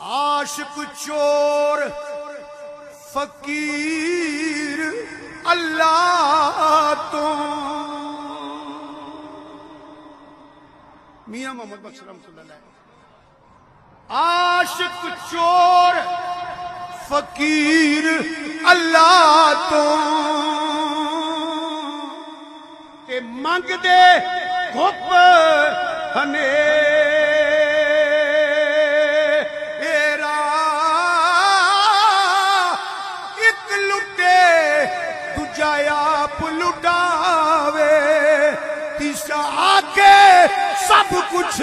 عاشق چور فقیر اللہ تو میاں محمد بخش رحمۃ اللہ علیہ عاشق چور فقیر اللہ تو تے منگ دے گھپ ہنیرا ایک لٹے دجا آپ لٹاوے تیسرا آکے سب کچھ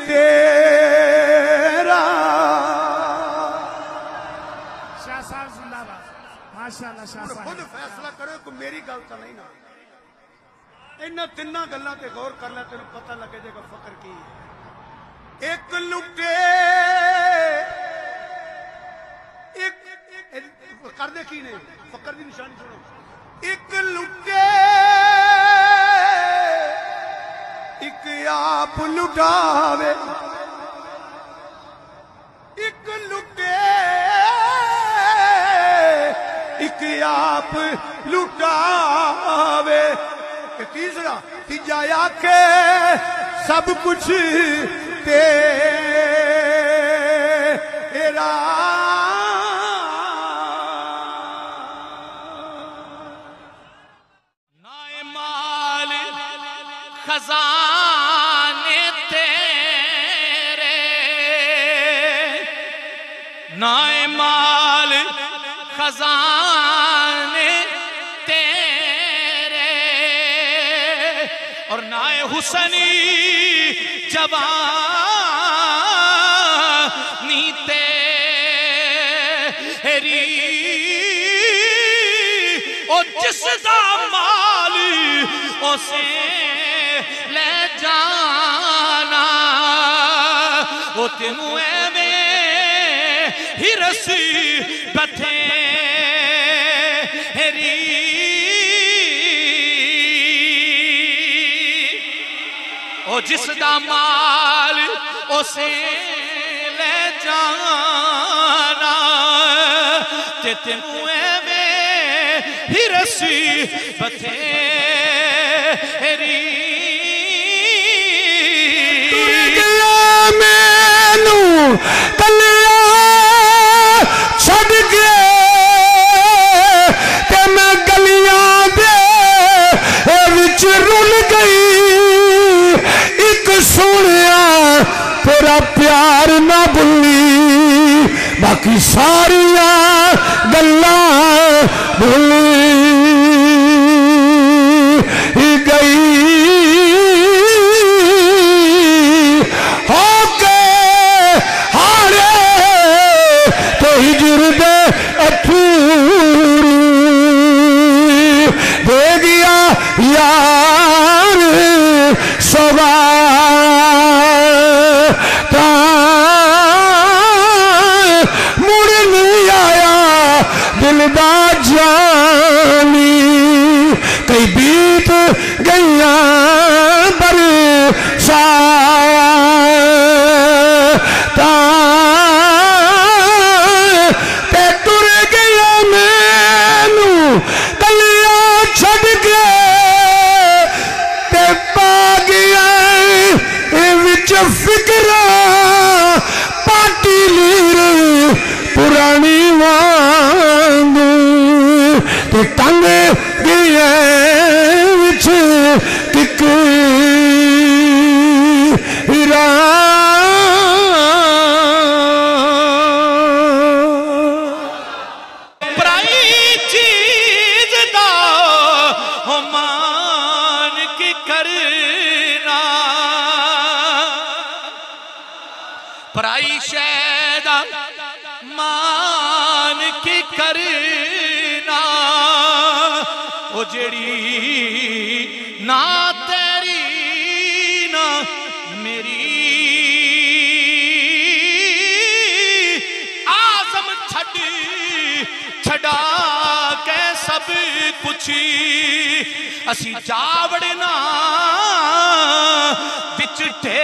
تیرا شاہ صاحب زندہ باد ماشاءاللہ شاہ صاحب خود فیصلہ کرو کہ میری گل تو نہیں نا انہاں تیناں گلاں تے غور کر لے تینوں پتہ لگے جے گا فقر کی ایک لٹے ایک کر دے کی نے فقر دی نشانی سنو ایک لٹے ایک آپ لٹاوے ایک لٹے ایک آپ لٹاوے تیسرا تیجا آکے سب کچھ تیرا نائے مال خزانے تیرے نائے مال خزانے تیرے اور نائے حسنی جوانی تیری اور جس دا مال اسے لے جانا وہ تینوں ایویں ہی رسی بتھیری او جس دا مال اسے لے جانا تے تینوں ایویں ہی رسی بتھیری کلیا چھڑ گئے تے میں گلیاں دے وچ رل گئی ایک سنیا تیرا پیار نہ بھولی باقی ساریاں گلاں بھولی گئی یار سوا مڑ نہیں آیا دل دا جانی کئی بیت گئیاں برسات تے ٹر گیا مینوں کلیا چھڈ کے فکرہ پاٹی لیر پرانی وانگو تے تنگ گئے وچ ککرہ پرائی چیز دا ہمان کی کرنا پرائی شیدہ مان کی کرنا او جڑی نا تیری نا میری آزم چھڑا کے سب کچھ اسی جاوڑنا بچ ٹھیری